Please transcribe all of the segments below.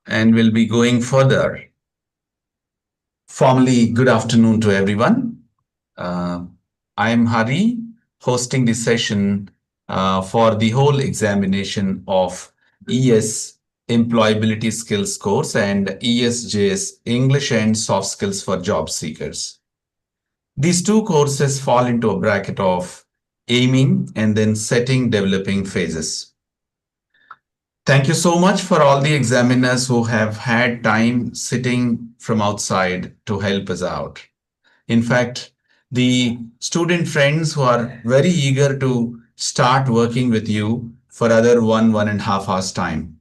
and we'll be going further. Formally, good afternoon to everyone. Uh, I'm Hari, hosting the session for the whole examination of ES Employability Skills course and ESJS English and Soft Skills for Job Seekers. These two courses fall into a bracket of aiming and then setting developing phases. Thank you so much for all the examiners who have had time sitting from outside to help us out. In fact, the student friends who are very eager to start working with you for other 1.5 hours time.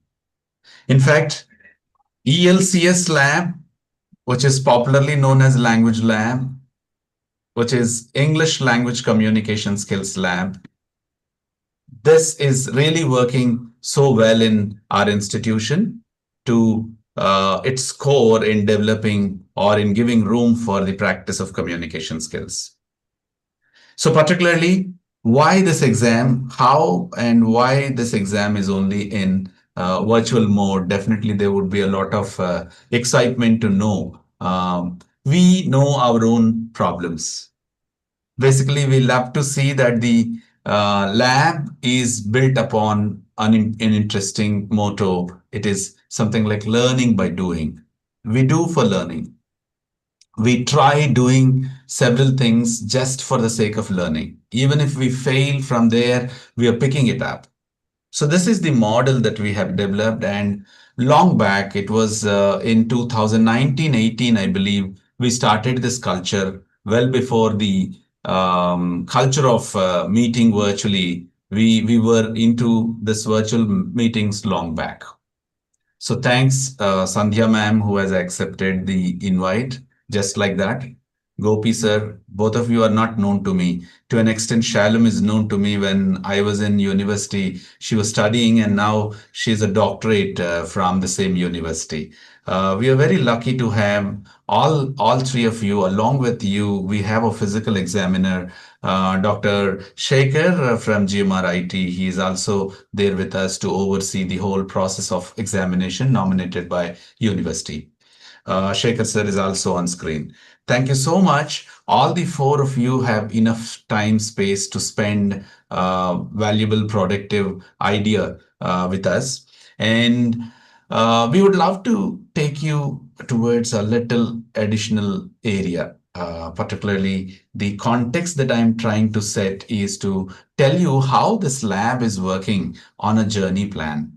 In fact, ELCS lab, which is popularly known as language lab, which is English language communication skills lab, this is really working so well in our institution to its core in developing or in giving room for the practice of communication skills. So particularly, why this exam, how and why this exam is only in virtual mode, definitely there would be a lot of excitement to know. We know our own problems. Basically, we love to see that the lab is built upon an interesting motto. It is something like learning by doing. We do for learning. We try doing several things just for the sake of learning. Even if we fail from there, we are picking it up. So this is the model that we have developed, and long back, it was in 2019-18, I believe, we started this culture well before the culture of meeting virtually. We were into this virtual meetings long back. So thanks, Sandhya ma'am, who has accepted the invite just like that. Gopi sir, both of you are not known to me. To an extent, Shalom is known to me when I was in university. She was studying and now she's a doctorate from the same university. We are very lucky to have all three of you along with you. We have a physical examiner, Dr. Shekhar from GMRIT. He is also there with us to oversee the whole process of examination nominated by university. Shekhar sir is also on screen. Thank you so much. All the four of you have enough time, space to spend valuable, productive idea with us. And we would love to take you towards a little additional area. Particularly, the context that I'm trying to set is to tell you how this lab is working on a journey plan.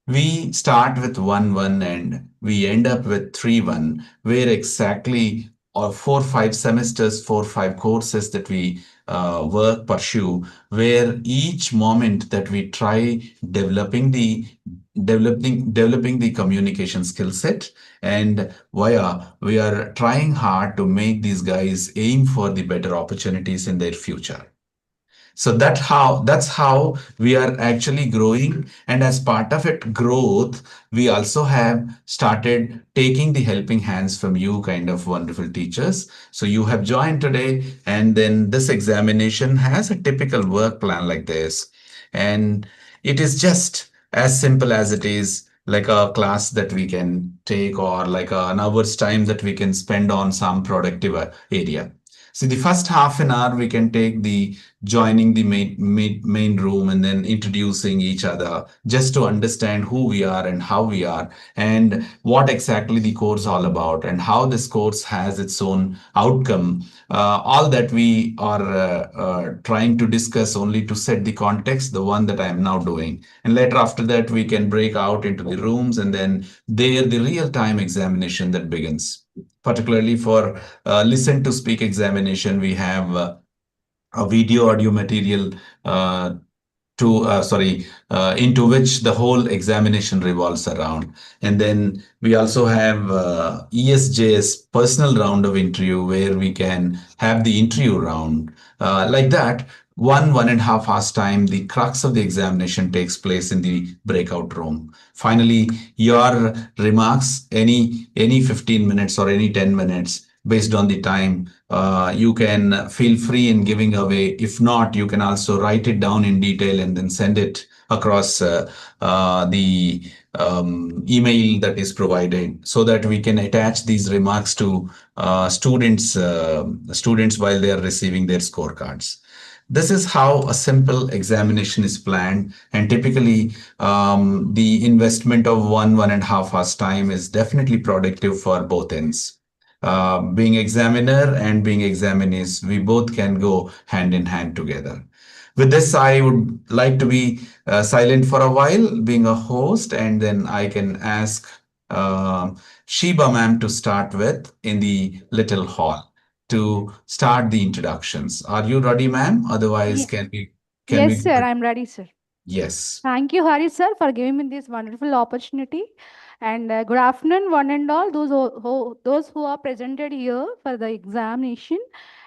We start with 1-1 and we end up with 3-1, where exactly or 4-5 semesters, 4-5 courses that we pursue, where each moment that we try developing the communication skill set, and we are trying hard to make these guys aim for the better opportunities in their future. So that's how we are actually growing. And as part of it growth, we also have started taking the helping hands from you kind of wonderful teachers. So you have joined today, and then this examination has a typical work plan like this. And it is just as simple as it is like a class that we can take or like an hour's time that we can spend on some productive area. See, the first half an hour we can take the joining the main room and then introducing each other just to understand who we are and how we are and what exactly the course all about and how this course has its own outcome. All that we are trying to discuss only to set the context, the one that I am now doing. And later after that, we can break out into the rooms and then there the real-time examination that begins. Particularly for listen to speak examination, we have a video audio material into which the whole examination revolves around. And then we also have ESJS personal round of interview where we can have the interview round. Like that, 1.5 hours time, the crux of the examination takes place in the breakout room. Finally, your remarks, any 15 minutes or any 10 minutes, based on the time, you can feel free in giving away. If not, you can also write it down in detail and then send it across the email that is provided, so that we can attach these remarks to students while they are receiving their scorecards. This is how a simple examination is planned, and typically the investment of 1.5 hours time is definitely productive for both ends. Being examiner and being examinees, we both can go hand in hand together. With this, I would like to be silent for a while, being a host, and then I can ask uh, Sheba ma'am to start with in the little hall to start the introductions. Are you ready, ma'am? Otherwise, Ye- can we Yes, go? sir. I'm ready, sir. Yes. Thank you, Hari, sir, for giving me this wonderful opportunity. And good afternoon, one and all, those who are presented here for the examination.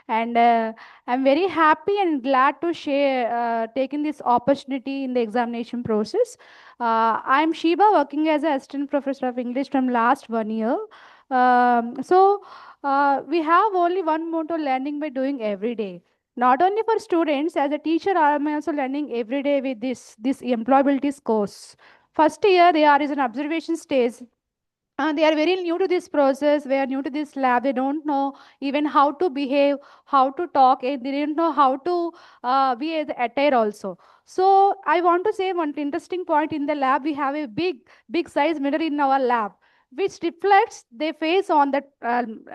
And I'm very happy and glad to share taking this opportunity in the examination process. I'm Sheba, working as an assistant professor of English from last 1 year. We have only one motto: learning by doing every day. Not only for students, as a teacher I am also learning every day with this employability course. First year they are is an observation stage, and they are very new to this process. They are new to this lab. They don't know even how to behave, how to talk, and they didn't know how to be as attire also. So I want to say one interesting point: in the lab we have a big size mirror in our lab, which reflects their face on that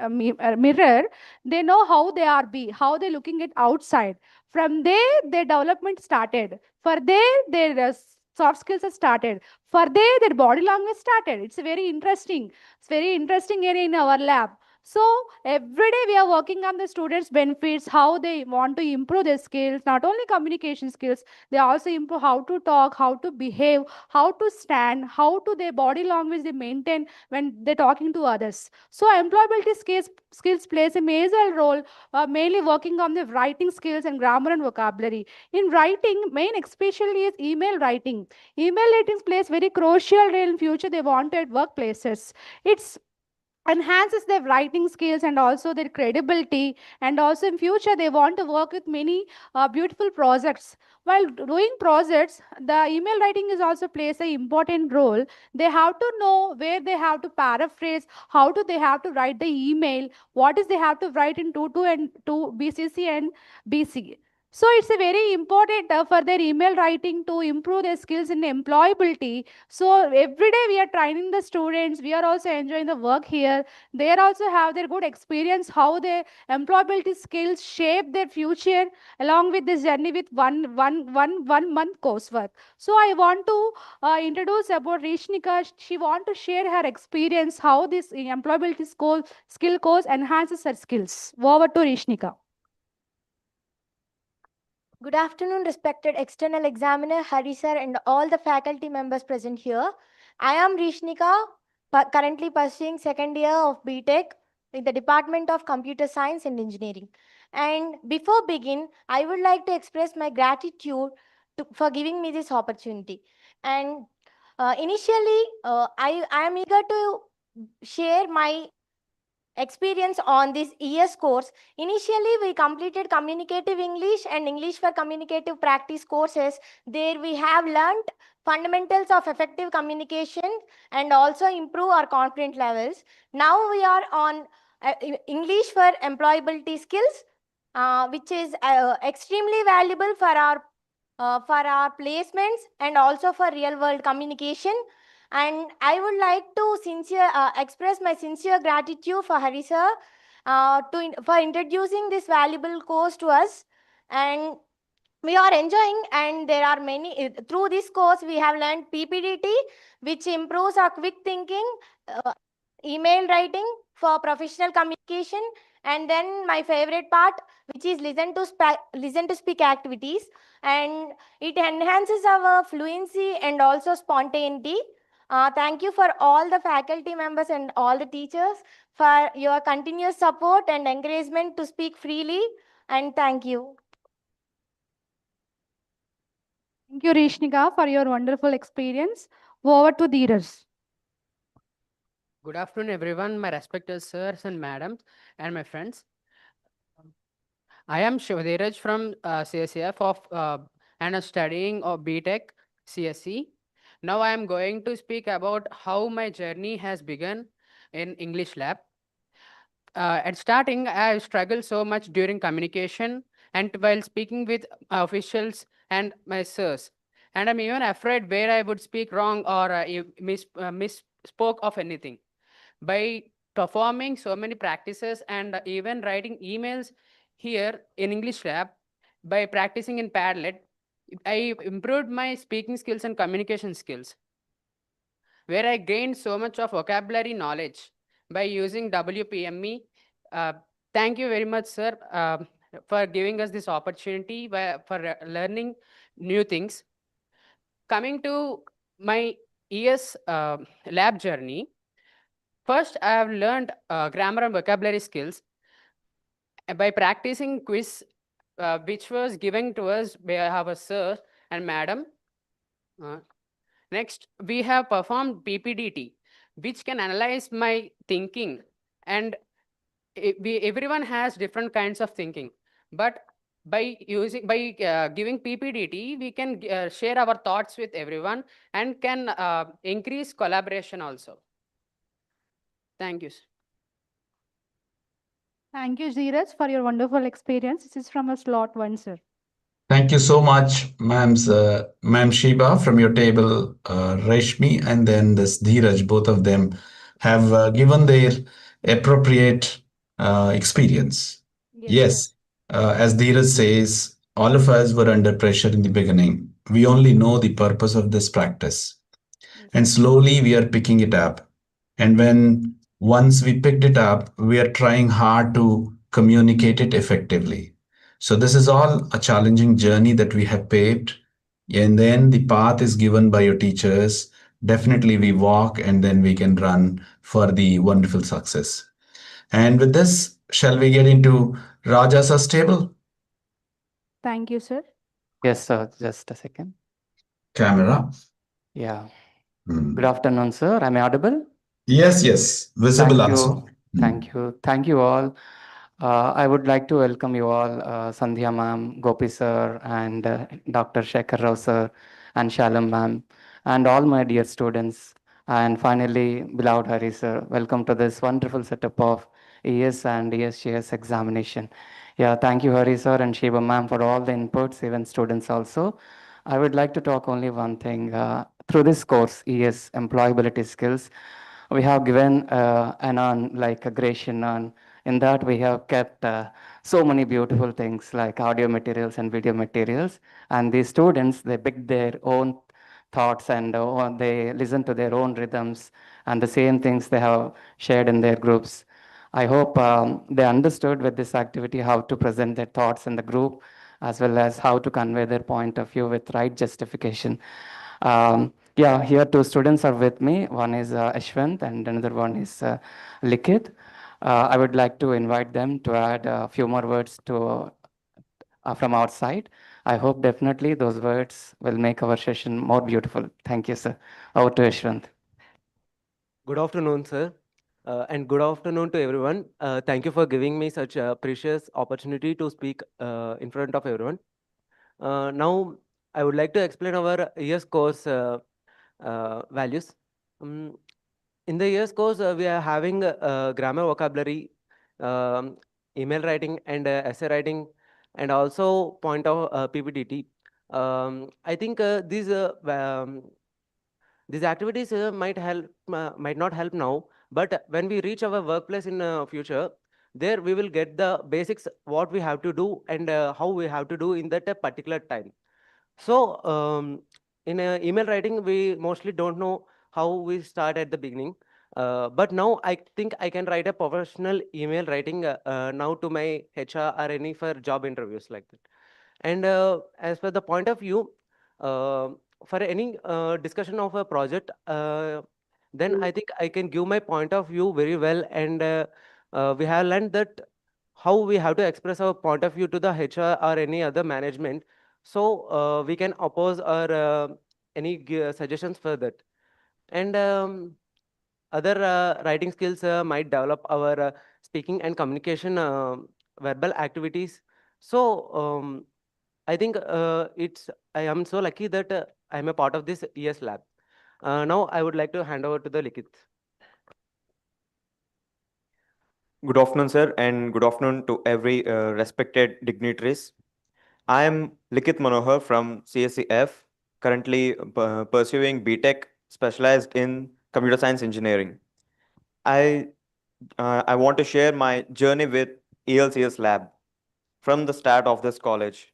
mirror. They know how they are be, how they looking at outside. From there their development started. For there their soft skills are started. For their body language started. It's very interesting. It's very interesting area in our lab. So every day we are working on the students' benefits, how they want to improve their skills, not only communication skills, they also improve how to talk, how to behave, how to stand, how to their body language they maintain when they're talking to others. So employability skills plays a major role, mainly working on the writing skills and grammar and vocabulary. In writing, main especially is email writing. Email writing plays very crucial role in future they want at workplaces. It's enhances their writing skills and also their credibility, and also in future they want to work with many beautiful projects. While doing projects, the email writing is also plays an important role. They have to know where they have to paraphrase, how do they have to write the email, what is they have to write in 2 and 2 bcc and bc. So it's a very important for their email writing to improve their skills in employability. So every day we are training the students. We are also enjoying the work here. They also have their good experience how their employability skills shape their future along with this journey with one month coursework. So I want to introduce about Rishnika. She want to share her experience how this employability skill course enhances her skills. Over to Rishnika. Good afternoon, respected external examiner Hari sir and all the faculty members present here. I am Rishnika, currently pursuing second year of BTech in the Department of Computer Science and Engineering. And before begin, I would like to express my gratitude for giving me this opportunity. And initially, I am eager to share my experience on this ES course. Initially, we completed communicative English and English for communicative practice courses. There we have learned fundamentals of effective communication and also improve our confidence levels. Now we are on English for employability skills, which is extremely valuable for our placements and also for real world communication. And I would like to express my sincere gratitude for Hari sir for introducing this valuable course to us. And we are enjoying, and there are many through this course we have learned PPDT, which improves our quick thinking, uh, email writing for professional communication, and then my favorite part, which is listen to speak activities, and it enhances our fluency and also spontaneity. Thank you for all the faculty members and all the teachers for your continuous support and encouragement to speak freely, and thank you. Thank you, Rishnika, for your wonderful experience. Over to Dheeraj. Good afternoon, everyone, my respected sirs and madams, and my friends. I am Shivadiraj from CSF of and I'm studying BTech. CSE. Now I am going to speak about how my journey has begun in English lab. At starting, I struggled so much during communication and while speaking with officials and my sirs. And I'm even afraid where I would speak wrong or misspoke of anything. By performing so many practices and even writing emails here in English lab, by practicing in Padlet, I improved my speaking skills and communication skills, where I gained so much of vocabulary knowledge by using WPME. Uh, Thank you very much, sir, for giving us this opportunity for learning new things. Coming to my ES lab journey, first I have learned grammar and vocabulary skills by practicing quiz, which was given to us by our sir and madam. Uh, Next, we have performed PPDT, which can analyze my thinking. And everyone has different kinds of thinking. But by giving PPDT, we can share our thoughts with everyone and can increase collaboration also. Thank you. Thank you, Dheeraj, for your wonderful experience. This is from a slot one, sir. Thank you so much, Ma'am Shiba, from your table, Reshmi, and then this Dheeraj. Both of them have given their appropriate experience. Yes, sir. Yes, as Dheeraj says, all of us were under pressure in the beginning. We only know the purpose of this practice, Yes, and sir. slowly we are picking it up. And when once we picked it up, we are trying hard to communicate it effectively. So this is all a challenging journey that we have paved, and then the path is given by your teachers. Definitely we walk and then we can run for the wonderful success. And with this, shall we get into Raja's table? Thank you, sir. Yes, sir. Just a second. Camera. Yeah. Hmm. Good afternoon, sir. Am I audible? Yes, yes, visible Thank also. you. Thank you. Thank you all. I would like to welcome you all, Sandhya ma'am, Gopi sir, and Dr. Shekhar Rao sir, and Shalom ma'am, and all my dear students. And finally, beloved Hari sir, welcome to this wonderful setup of ES and ESJS examination. Yeah, thank you, Hari sir and Shiva ma'am, for all the inputs, even students also. I would like to talk only one thing. Through this course, ES, Employability Skills, we have given an on like a gradation on. In that, we have kept so many beautiful things like audio materials and video materials. And these students, they pick their own thoughts and they listen to their own rhythms and the same things they have shared in their groups. I hope they understood with this activity how to present their thoughts in the group as well as how to convey their point of view with right justification. Yeah, here two students are with me. One is Ashwant and another one is Likit. I would like to invite them to add a few more words to from our side. I hope definitely those words will make our session more beautiful. Thank you, sir. Over to Ashwant. Good afternoon, sir, and good afternoon to everyone. Thank you for giving me such a precious opportunity to speak in front of everyone. Now, I would like to explain our year's course values. Um, in the year's course, we are having grammar vocabulary, um, email writing, and essay writing, and also point of PPDT. I think these activities might not help now, but when we reach our workplace in future, there we will get the basics what we have to do and how we have to do in that particular time. So in email writing, we mostly don't know how we start at the beginning. But now I think I can write a professional email writing now to my HR or any for job interviews like that. And as per the point of view, uh, for any discussion of a project, then I think I can give my point of view very well. And we have learned that how we have to express our point of view to the HR or any other management. So we can oppose or any suggestions for that. And other writing skills might develop our speaking and communication verbal activities. So I think I am so lucky that I am a part of this ES lab. Now I would like to hand over to the Likith. Good afternoon, sir, and good afternoon to every respected dignitaries. I am Likith Manohar from CSCF, currently pursuing BTech, specialized in computer science engineering. I I want to share my journey with ELCS lab from the start of this college.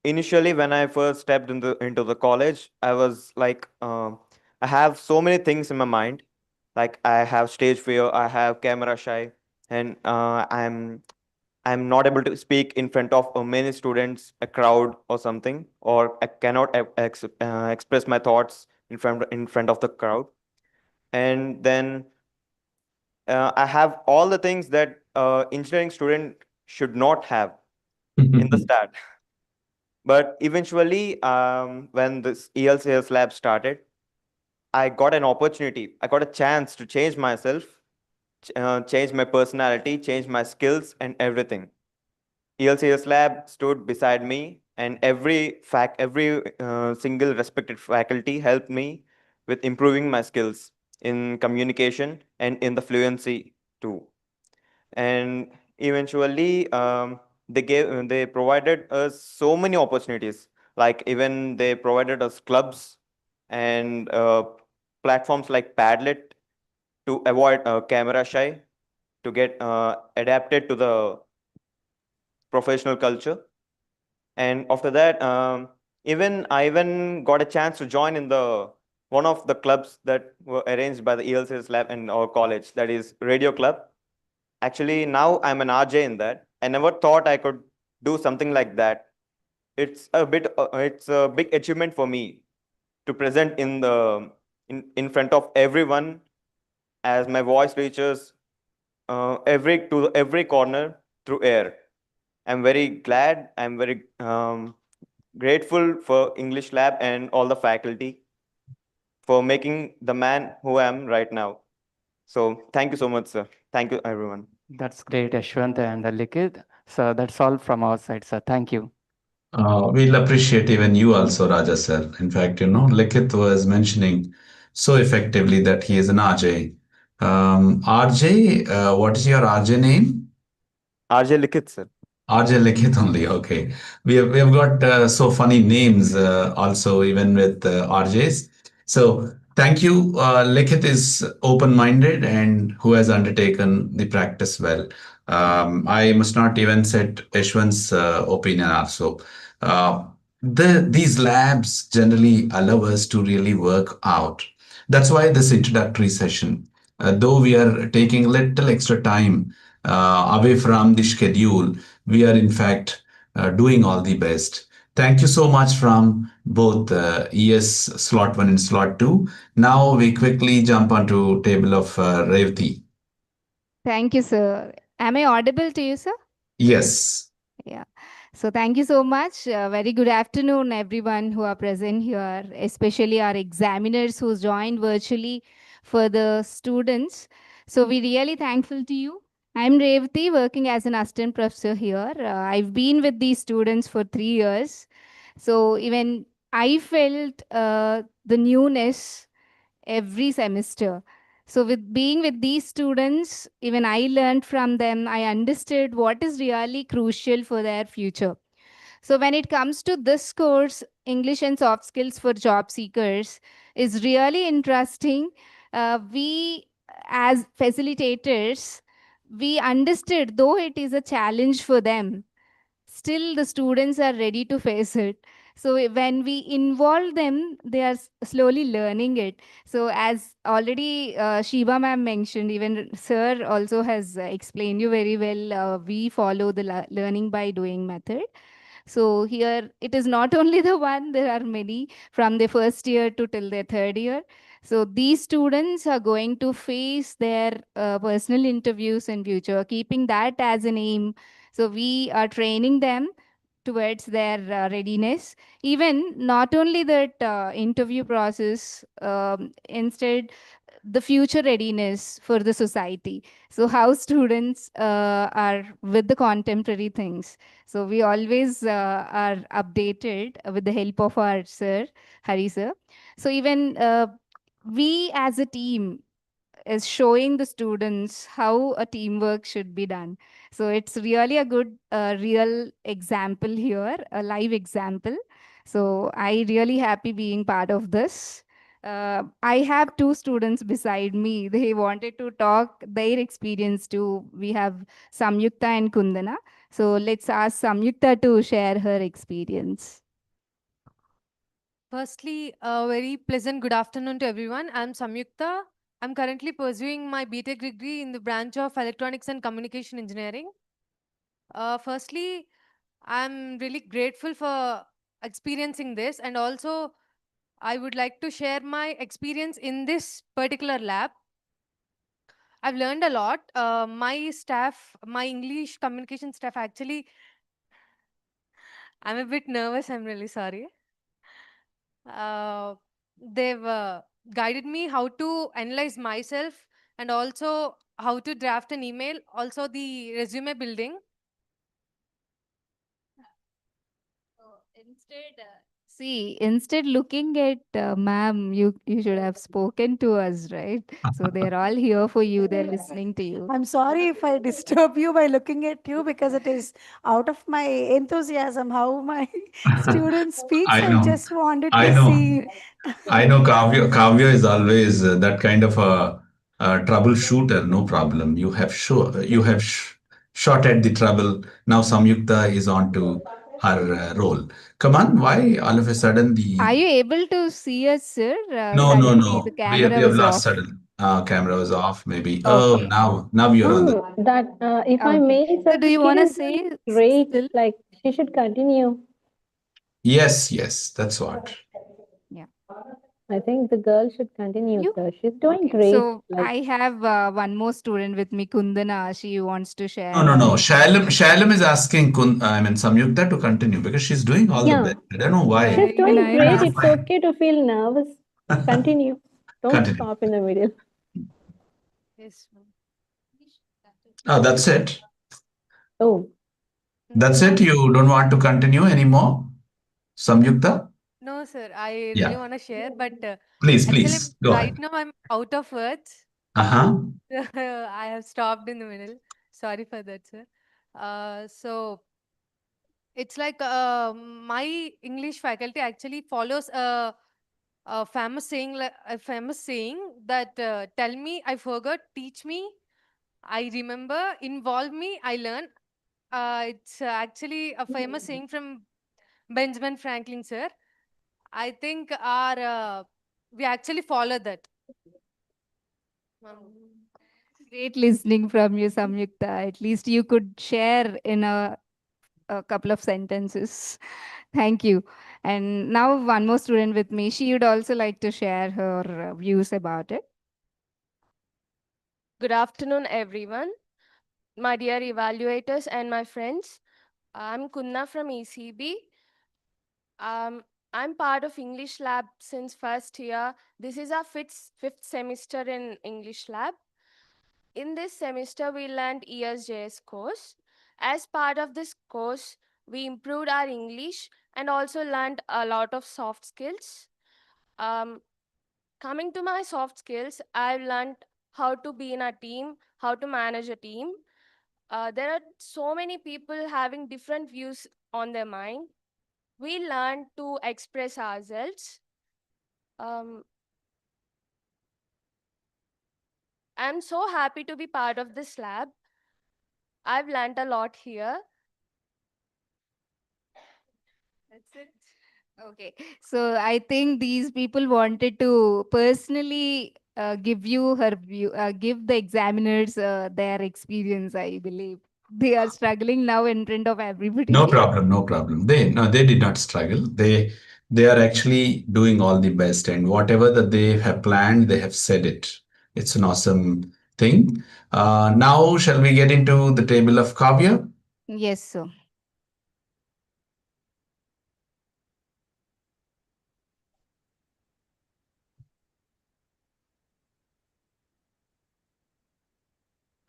Initially, when I first stepped into the college, I was like, I have so many things in my mind. Like I have stage fear, I have camera shy, and I'm not able to speak in front of many students, a crowd or something, or I cannot express my thoughts in front of the crowd. And then I have all the things that engineering student should not have in the start. But eventually, when this ELCS lab started, I got an opportunity. I got a chance to change myself, change my personality, change my skills, and everything. ELCS lab stood beside me, and every single respected faculty helped me with improving my skills in communication and in the fluency too. And eventually, they provided us so many opportunities. Like even they provided us clubs and platforms like Padlet to avoid camera shy, to get adapted to the professional culture. And after that, even I even got a chance to join in the one of the clubs that were arranged by the ELCS lab in our college, that is Radio Club. Actually, now I'm an RJ in that. I never thought I could do something like that. It's a big achievement for me to present in front of everyone, as my voice reaches every corner through air. I'm very glad. I'm very grateful for English Lab and all the faculty for making the man who I am right now. So thank you so much, sir. Thank you, everyone. That's great, Ashwant and Likith. So that's all from our side, sir. Thank you. We'll appreciate even you also, Raja sir. In fact, Likith was mentioning so effectively that he is an RJ. RJ, what is your RJ name? RJ Likith, sir. RJ Likhit only. Okay. We have got so funny names also even with RJs. So thank you. Likhit is open-minded and who has undertaken the practice well. I must not even set Ashwin's opinion also. Uh, these labs generally allow us to really work out. That's why this introductory session, though we are taking little extra time away from the schedule, we are in fact doing all the best. Thank you so much from both ES slot 1 and slot 2. Now we quickly jump onto table of Revati. Thank you, sir. Am I audible to you, sir? Yes. Yeah. So thank you so much. Very good afternoon, everyone who are present here, especially our examiners who joined virtually for the students. So we're really thankful to you. I'm Revati, working as an assistant professor here. I've been with these students for 3 years. So even I felt the newness every semester. So with being with these students, even I learned from them, I understood what is really crucial for their future. So when it comes to this course, English and soft skills for job seekers is really interesting. We as facilitators, we understood though it is a challenge for them, still the students are ready to face it. So when we involve them, they are slowly learning it. So as already Shiva ma'am mentioned, even sir also has explained you very well, we follow the learning by doing method. So here it is not only the one, there are many from the first year to till their third year. So these students are going to face their personal interviews in future, keeping that as an aim. So we are training them towards their readiness. Even not only that interview process, instead the future readiness for the society. So how students are with the contemporary things. So we always are updated with the help of our sir, Hari sir. So even we as a team is showing the students how a teamwork should be done. So it's really a good real example here, a live example. So I really happy being part of this. I have two students beside me. They wanted to talk their experience too. We have Samyukta and Kundana. So let's ask Samyukta to share her experience. Firstly, a very pleasant good afternoon to everyone. I'm Samyukta. I'm currently pursuing my BTech degree in the branch of Electronics and Communication Engineering. Firstly, I'm really grateful for experiencing this, and also I would like to share my experience in this particular lab. I've learned a lot. My staff, my English communication staff, actually, I'm a bit nervous. I'm really sorry. Uh, they've guided me how to analyze myself and also how to draft an email, also the resume building. Instead looking at ma'am, you should have spoken to us, right? So they're all here for you. They're listening to you. I'm sorry if I disturb you by looking at you because it is out of my enthusiasm how my student speaks. I I know. just wanted I to know. see. I know Kavya is always that kind of a troubleshooter. No problem. You have shot at the trouble. Now Samyukta is on to her role. Come on, why all of a sudden Are the you able to see us, sir? no, no, Currently, the no. We camera have was lost off. sudden. Camera was off. Maybe. Oh, Okay. now you're on the. If I Okay. may, So do you want to Sakshi is say doing great. still? Like she should continue. Yes, yes. That's what. Yeah. I think the girl should continue, You? sir. She's doing Okay. great. So Like I have one more student with me, Kundana. She wants to No, share no, her no. experience. Shalom is asking I mean Samyukta to continue because she's doing all the yeah, best. I don't know why. she's Even doing I am great. asking. It's okay to feel nervous. Continue. Don't Continue. stop in the middle. Yes, ma'am. Oh, that's it. Oh, That's No, it. You don't want to continue anymore, Samyukta? no, sir. I really Yeah. want to share, but Please, actually, please go right ahead. now I'm out of words. Uh-huh. I have stopped in the middle. Sorry for that, sir. So it's like my English faculty actually follows a famous saying, that tell me, I forgot, teach me, I remember, involve me, I learn. It's actually a famous saying from Benjamin Franklin, sir. I think our we actually follow that. Great listening from you, Samyukta. At least you could share in a couple of sentences. Thank you. And now one more student with me. She would also like to share her views about it. Good afternoon, everyone. My dear evaluators and my friends. I'm Kunna from ECB. I'm part of English Lab since first year. This is our fifth semester in English Lab. In this semester, we learned ESJS course. As part of this course, we improved our English and also learned a lot of soft skills. Coming to my soft skills, I've learned how to be in a team, how to manage a team. There are so many people having different views on their mind. We learn to express ourselves. Um, I'm so happy to be part of this lab. I've learned a lot here. That's it. Okay. So I think these people wanted to personally give you her view, give the examiners their experience, I believe. They are struggling now in front of No everybody. problem, no problem. They did not struggle. They are actually doing all the best, and whatever that they have planned, they have said it. It's an awesome thing. Now, shall we get into the table of Kavya? Yes, sir.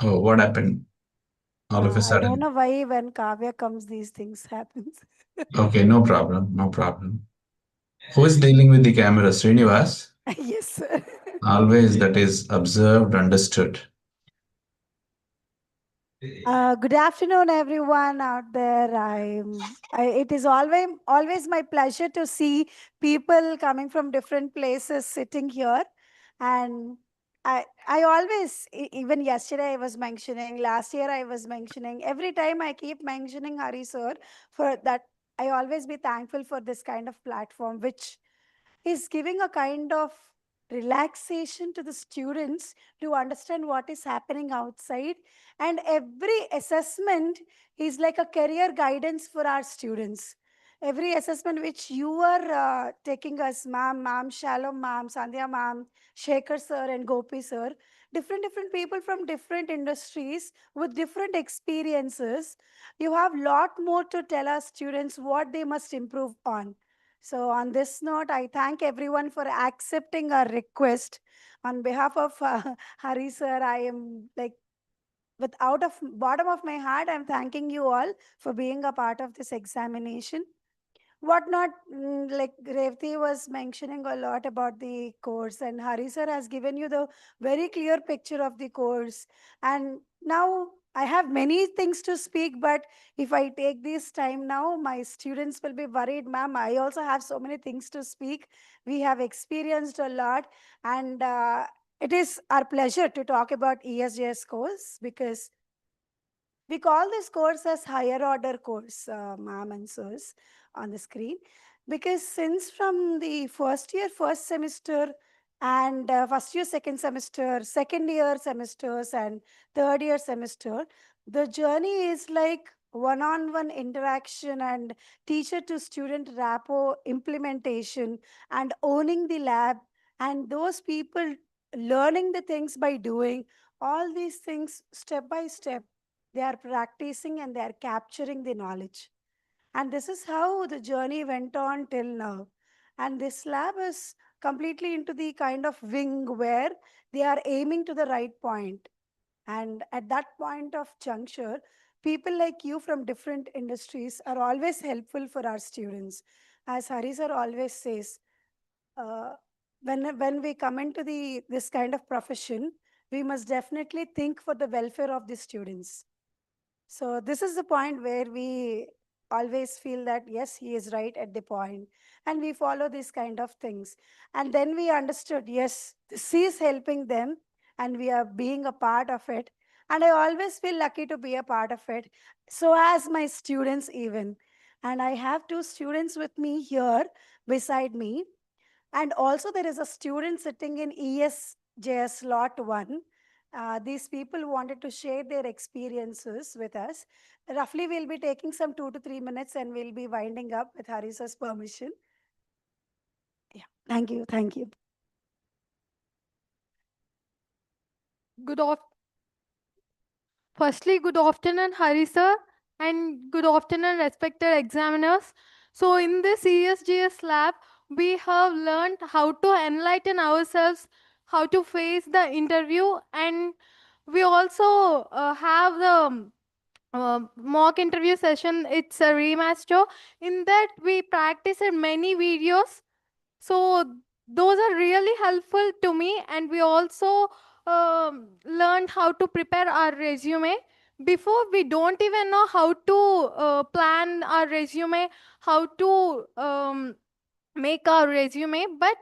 Oh, what happened all of a I don't sudden? know why when Kavya comes, these things happens. Okay, no problem, no problem. Who is dealing with the camera? Srinivas? Yes, sir. Always that is observed, understood. Good afternoon, everyone out there. It is always my pleasure to see people coming from different places sitting here, and I always even yesterday I was mentioning, last year I was mentioning. Every time I keep mentioning Hari sir for that. I always be thankful for this kind of platform, which is giving a kind of relaxation to the students to understand what is happening outside, and every assessment is like a career guidance for our students. Every assessment which you are taking us, ma'am Shalom ma'am, Sandhya ma'am, Shekhar sir and Gopi sir, different people from different industries with different experiences, you have lot more to tell our students what they must improve on. So, on this note, I thank everyone for accepting our request. On behalf of Hari sir, I am like, with out of bottom of my heart, I'm thanking you all for being a part of this examination. What not, like Revati was mentioning a lot about the course, and Hari sir has given you the very clear picture of the course. And now I have many things to speak, but if I take this time now, my students will be worried, ma'am. I also have so many things to speak. We have experienced a lot, and it is our pleasure to talk about ESJS course, because we call this course as higher order course, ma'am and sirs, on the screen, because since from the first year, first semester, and first year, second semester, second year semesters, and third year semester, the journey is like one-on-one interaction and teacher to student rapport implementation and owning the lab, and those people learning the things by doing all these things step by step. They are practicing and they are capturing the knowledge. And this is how the journey went on till now. And this lab is completely into the kind of wing where they are aiming to the right point. And at that point of juncture, people like you from different industries are always helpful for our students. As Hari sir always says, uh, when we come into this kind of profession, we must definitely think for the welfare of the students. So this is the point where we always feel that yes, he is right at the point, and we follow these kind of things. And then we understood, yes, this is helping them, and we are being a part of it. And I always feel lucky to be a part of it. So as my students even, and I have two students with me here beside me, and also there is a student sitting in ESJS Lot 1. These people wanted to share their experiences with us. Roughly, we'll be taking some 2 to 3 minutes and we'll be winding up with Harisa's permission. Yeah, thank you, thank you. Good af- Firstly, good afternoon, Hari sir, and good afternoon, respected examiners. So, in this ESGS lab, we have learned how to enlighten ourselves, how to face the interview, and we also have the mock interview session. It's a remaster. In that, we practiced many videos, so those are really helpful to me, and we also learned how to prepare our resume. Before, we don't even know how to plan our resume, how to make our resume. But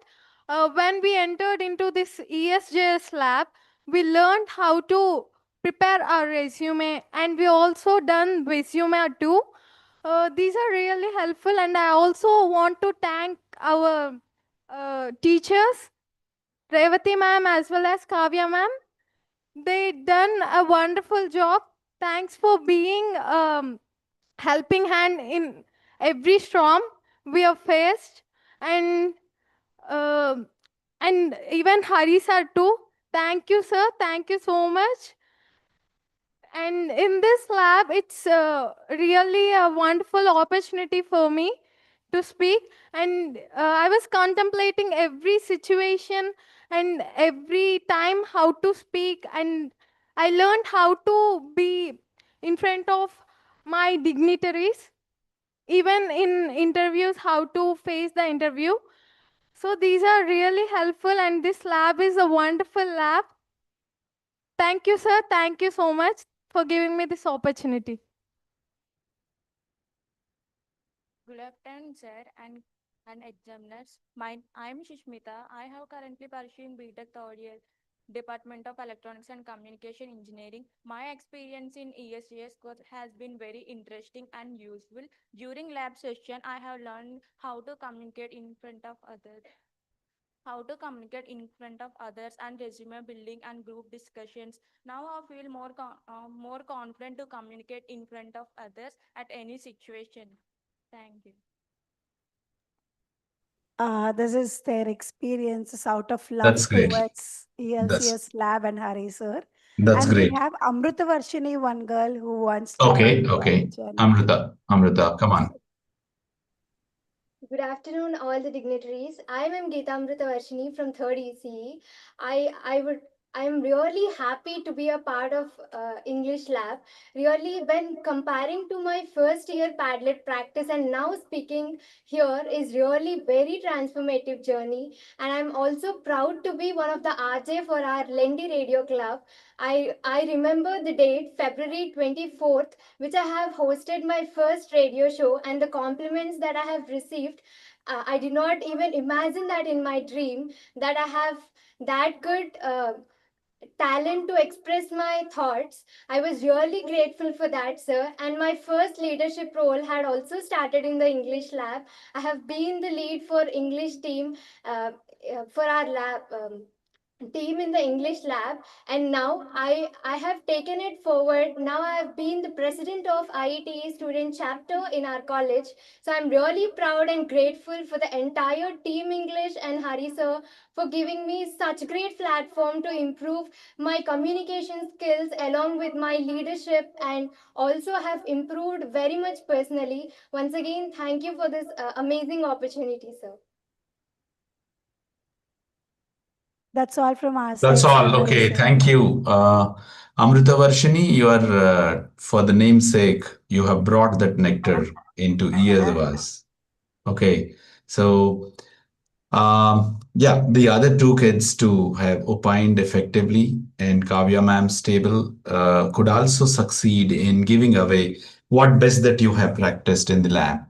when we entered into this ESJS lab, we learned how to prepare our resume, and we also done resume too. These are really helpful, and I also want to thank our teachers, Revati ma'am as well as Kavya ma'am. They done a wonderful job. Thanks for being helping hand in every storm we have faced, and uh, even Hari sir too. Thank you, sir. Thank you so much. And in this lab, it's really a wonderful opportunity for me to speak. And I was contemplating every situation and every time how to speak. And I learned how to be in front of my dignitaries, even in interviews, how to face the interview. So these are really helpful, and this lab is a wonderful lab. Thank you, sir. Thank you so much for giving me this opportunity. Good afternoon, sir and examiners. I'm Shishmita. I have currently pursuing BTech third year, Department of Electronics and Communication Engineering. My experience in ESJS course has been very interesting and useful. During lab session, I have learned how to communicate in front of others. How to communicate in front of others and resume building and group discussions. Now I feel more confident to communicate in front of others at any situation. Thank you. This is their experiences out of That's love great. towards That's ELCS Lab and Hari sir. that's And we great. have Amrita Varshini, one girl who wants to Okay, add to our okay. journey. Amrita, come on. Good afternoon, all the dignitaries. I am Geetamrita Varshini from 3rd ECE. I am really happy to be a part of English Lab. Really, when comparing to my first year Padlet practice and now speaking here is really very transformative journey. And I'm also proud to be one of the RJ for our Lendi Radio Club. I remember the date, February 24th, which I have hosted my first radio show, and the compliments that I have received. I did not even imagine that in my dream that I have that good talent to express my thoughts. I was really grateful for that, sir. And my first leadership role had also started in the English lab. I have been the lead for English team for our lab. Team in the English lab, and now I have taken it forward. Now I have been the president of IETE student chapter in our college. So I'm really proud and grateful for the entire team English and Hari sir for giving me such great platform to improve my communication skills along with my leadership, and also have improved very much personally. Once again, thank you for this amazing opportunity, sir. That's all from our That's side, sir. all. Hari Okay, sir. thank you. Amrita Varshini, you are, for the namesake, you have brought that nectar into ears of us. Okay, so yeah, the other two kids to have opined effectively, and Kavya ma'am's table could also succeed in giving away what best that you have practiced in the lab.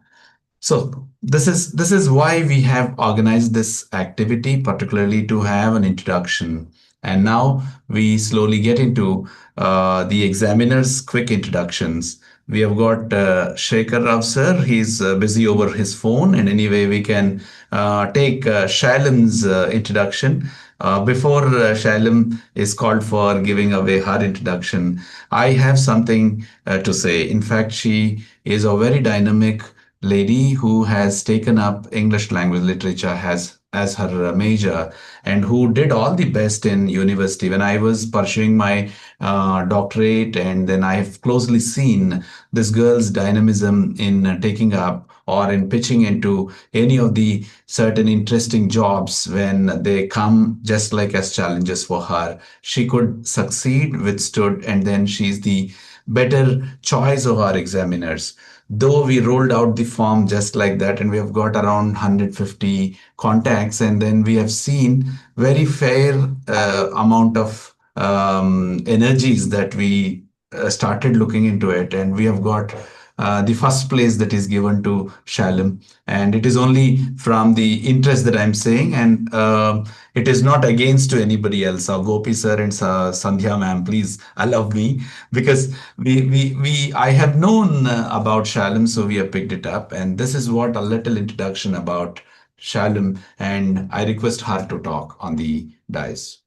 So this is why we have organized this activity, particularly to have an introduction. And now we slowly get into the examiners' quick introductions. We have got Shekhar Rao sir. He's busy over his phone, and anyway, we can take Shailam's introduction. Before Shailam is called for giving away her introduction, I have something to say. In fact, she is a very dynamic lady who has taken up English language literature as her major, and who did all the best in university. When I was pursuing my doctorate, and then I have closely seen this girl's dynamism in taking up or in pitching into any of the certain interesting jobs when they come just like as challenges for her. She could succeed, withstood, and then she's the better choice of our examiners. Though we rolled out the form just like that, and we have got around 150 contacts, and then we have seen very fair amount of energies that we started looking into it, and we have got the first place that is given to Shalom, and it is only from the interest that I'm saying, and it is not against to anybody else. Gopi sir and Sandhya ma'am, please allow me, because we I have known about Shalom, so we have picked it up, and this is what a little introduction about Shalom, and I request her to talk on the dais.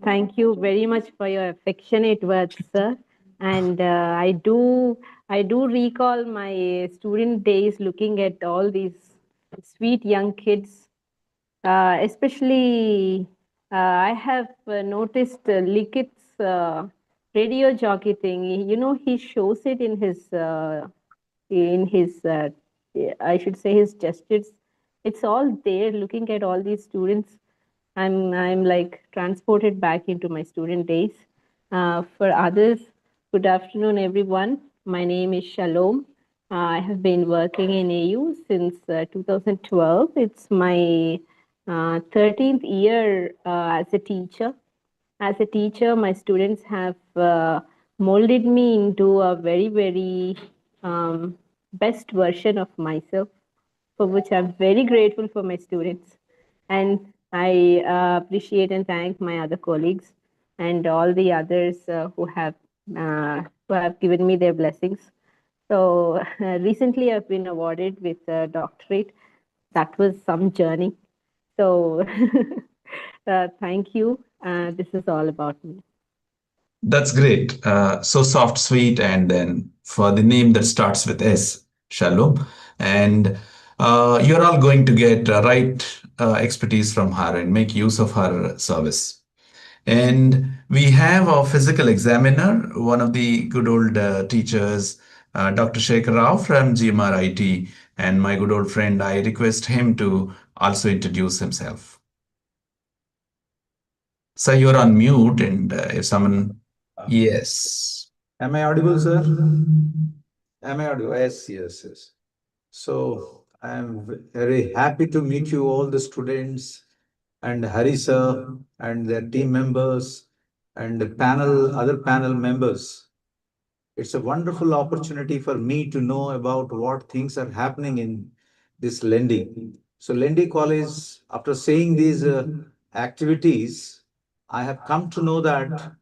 Thank you very much for your affectionate words, sir. And I do recall my student days looking at all these sweet young kids. Especially, I have noticed Likit's radio jockey thing. You know, he shows it in his I should say his gestures. It's all there. Looking at all these students, I'm like transported back into my student days. For others, good afternoon, everyone. My name is Shalom. I have been working in AU since 2012. It's my 13th year as a teacher. As a teacher, my students have molded me into a very, very best version of myself, for which I'm very grateful for my students. And I appreciate and thank my other colleagues and all the others who have given me their blessings. So recently, I've been awarded with a doctorate. That was some journey. So thank you. This is all about me. That's great. So soft, sweet, and then for the name that starts with S, Shalom. And you're all going to get right expertise from her and make use of her service. And we have our physical examiner, one of the good old teachers, Dr. Shekhar Rao from GMRIT, and my good old friend. I request him to also introduce himself. So you're on mute, and if someone, yes. Am I audible, sir? Am I audible? Yes, yes, yes. So I'm very happy to meet you, all the students, and Hari sir, and their team members, and the panel, other panel members. It's a wonderful opportunity for me to know about what things are happening in this Lendi. So Lendi College, after seeing these activities, I have come to know that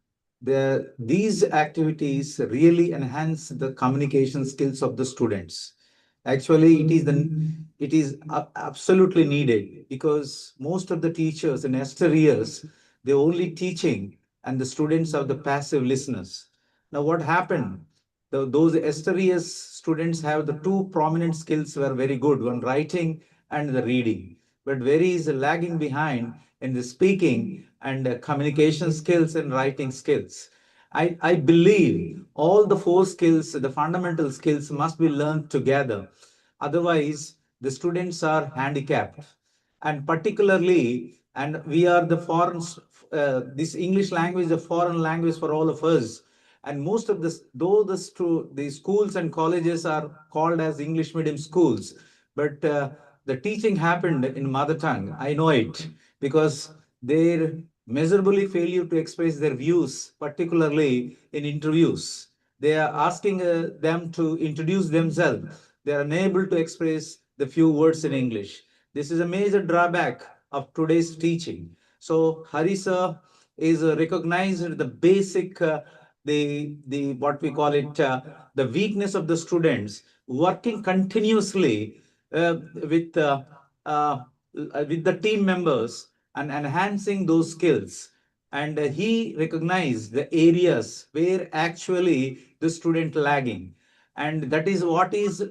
these activities really enhance the communication skills of the students. Actually, it is absolutely needed because most of the teachers in Esther years, they're only teaching and the students are the passive listeners. Now, what happened? Those Esterius students have the two prominent skills were very good, one writing and the reading, but very is lagging behind in the speaking and communication skills and writing skills. I believe all the four skills, the fundamental skills must be learned together. Otherwise, the students are handicapped. And particularly, and we are the foreign, this English language is a foreign language for all of us. And most of this, though the schools and colleges are called as English medium schools, but the teaching happened in mother tongue. I know it because their miserably failure to express their views, particularly in interviews. They are asking them to introduce themselves. They are unable to express the few words in English. This is a major drawback of today's teaching. So Harisa is recognized the basic the what we call it the weakness of the students working continuously with with the team members and enhancing those skills, and he recognized the areas where actually the student lagging, and that is what is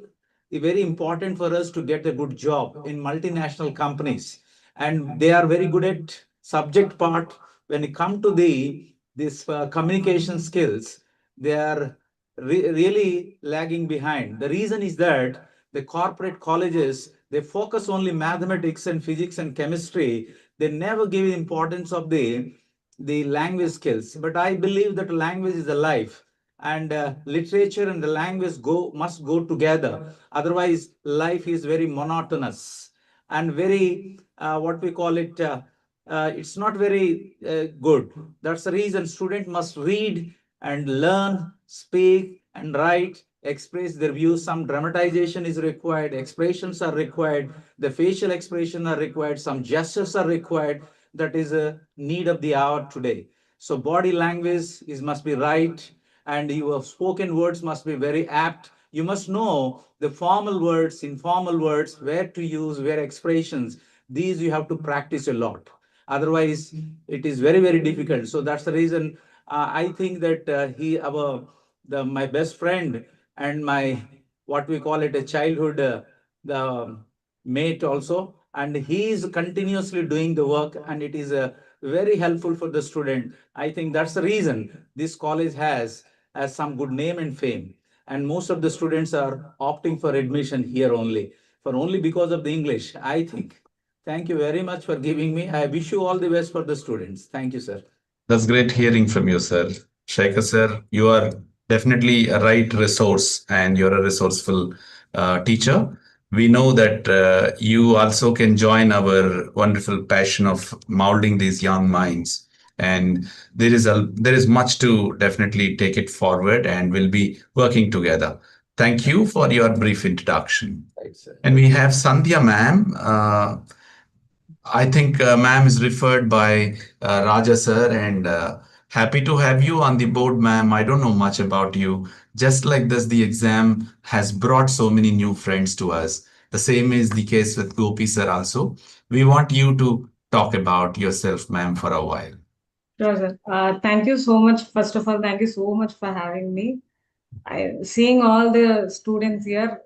very important for us to get a good job in multinational companies. And they are very good at subject part. When it come to this communication skills, they are really lagging behind. The reason is that the corporate colleges, they focus only mathematics and physics and chemistry. They never give importance of the language skills. But I believe that language is a life, and literature and the language must go together. Otherwise, life is very monotonous and very what we call it. It's not very good. That's the reason student must read and learn, speak and write, express their views. Some dramatization is required, expressions are required, the facial expression are required, some gestures are required. That is a need of the hour today. So body language is must be right, and your spoken words must be very apt. You must know the formal words, informal words, where to use, where expressions. These you have to practice a lot. Otherwise, it is very, very difficult. So that's the reason I think that my best friend and my, what we call it, a childhood the mate also, and he is continuously doing the work, and it is very helpful for the student. I think that's the reason this college has some good name and fame, and most of the students are opting for admission here only because of the English, I think. Thank you very much for giving me. I wish you all the best for the students. Thank you, sir. That's great hearing from you, sir. Shekhar, sir, you are definitely a right resource and you're a resourceful teacher. We know that you also can join our wonderful passion of molding these young minds. And there is much to definitely take it forward, and we'll be working together. Thank you for your brief introduction. Right, sir. And we have Sandhya ma'am. I think ma'am is referred by Raja sir, and happy to have you on the board, ma'am. I don't know much about you. Just like this, the exam has brought so many new friends to us. The same is the case with Gopi sir also. We want you to talk about yourself, ma'am, for a while. Sure, sir. Thank you so much. First of all, thank you so much for having me. Seeing all the students here,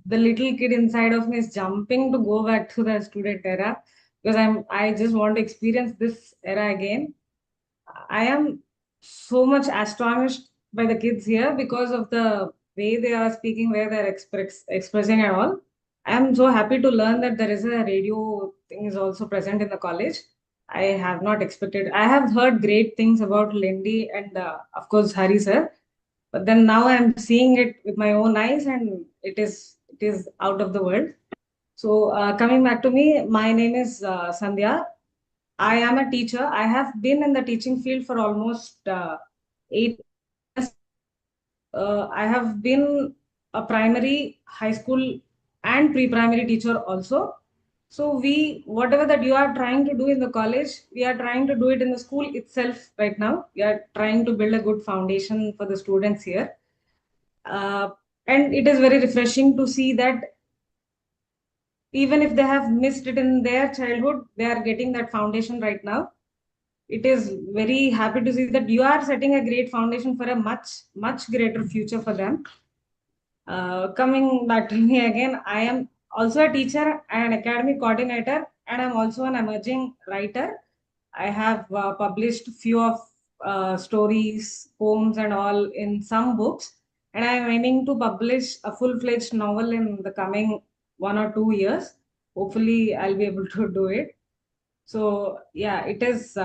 the little kid inside of me is jumping to go back to the student era because I just want to experience this era again. I am so much astonished by the kids here because of the way they are speaking, where they're expressing and all. I am so happy to learn that there is a radio thing is also present in the college. I have not expected. I have heard great things about Lindy and of course Hari sir, but then now I'm seeing it with my own eyes, and it is out of the world. So coming back to me, my name is Sandhya. I am a teacher. I have been in the teaching field for almost 8 years. I have been a primary, high school, and pre-primary teacher also. So whatever that you are trying to do in the college, we are trying to do it in the school itself right now. We are trying to build a good foundation for the students here. Uh, and it is very refreshing to see that even if they have missed it in their childhood, they are getting that foundation right now. It is very happy to see that you are setting a great foundation for a much greater future for them. Coming back to me again, I am also a teacher and academic coordinator, and I'm also an emerging writer. I have published few of stories, poems, and all in some books, and I'm aiming to publish a full-fledged novel in the coming 1 or 2 years. Hopefully, I'll be able to do it. So yeah, it is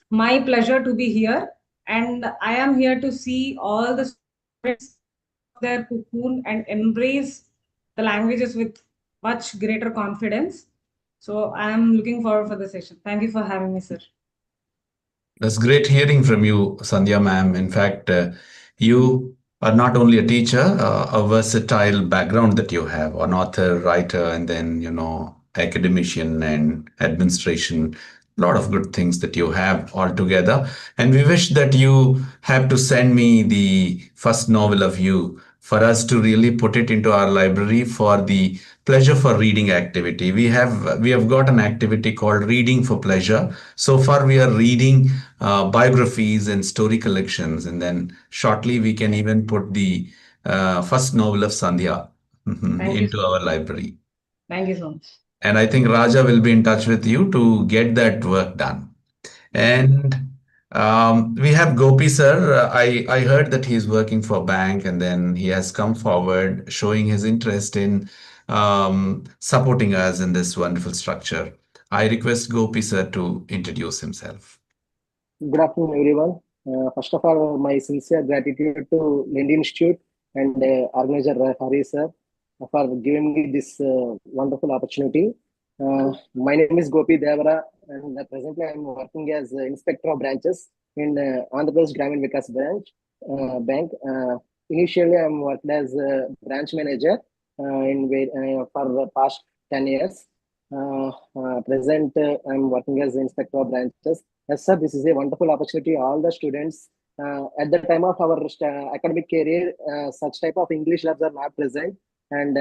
my pleasure to be here, and I am here to see all the students of their cocoon and embrace the languages with much greater confidence. So I am looking forward for the session. Thank you for having me, sir. That's great hearing from you, Sandhya ma'am. In fact, you are not only a teacher, a versatile background that you have, an author, writer, and then, academician and administration. A lot of good things that you have altogether. And we wish that you have to send me the first novel of you for us to really put it into our library for the pleasure for reading activity. We have got an activity called Reading for Pleasure. So far, we are reading biographies and story collections, and then shortly we can even put the first novel of Sandhya Thank you into so our much. library. Thank you so much. And I think Raja will be in touch with you to get that work done. And we have Gopi sir. I heard that he's working for a bank, and then he has come forward showing his interest in supporting us in this wonderful structure. I request Gopi sir to introduce himself. Good afternoon, everyone. First of all, my sincere gratitude to Lindy Institute and organizer Hari sir for giving me this wonderful opportunity. My name is Gopi Devara, and presently I'm working as Inspector of Branches in Andhra Pradesh Gramin Vikas Bank. Initially, I'm worked as a branch manager for the past 10 years. Present, I'm working as Inspector of Branches. Yes, sir, this is a wonderful opportunity. All the students at the time of our academic career, such type of English labs are not present. And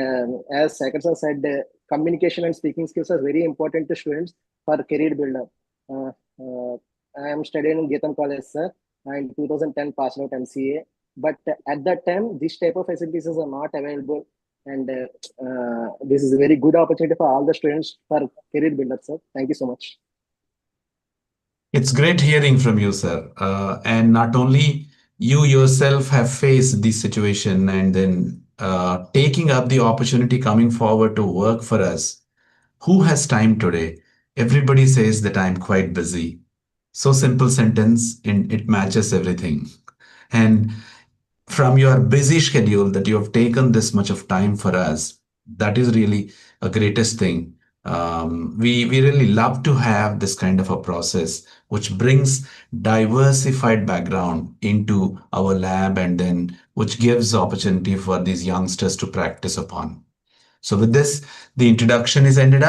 as Sagar sir said, communication and speaking skills are very important to students for career builder. I am studying in Getam College, sir. In 2010 passed out MCA. But at that time, this type of facilities are not available. And this is a very good opportunity for all the students for career builder, sir. Thank you so much. It's great hearing from you, sir. And not only you yourself have faced this situation and then taking up the opportunity coming forward to work for us. Who has time today? Everybody says that I'm quite busy. So simple sentence and it matches everything. And from your busy schedule that you have taken this much of time for us, that is really a greatest thing. We really love to have this kind of a process which brings diversified background into our lab and then which gives opportunity for these youngsters to practice upon. So with this, the introduction is ended up.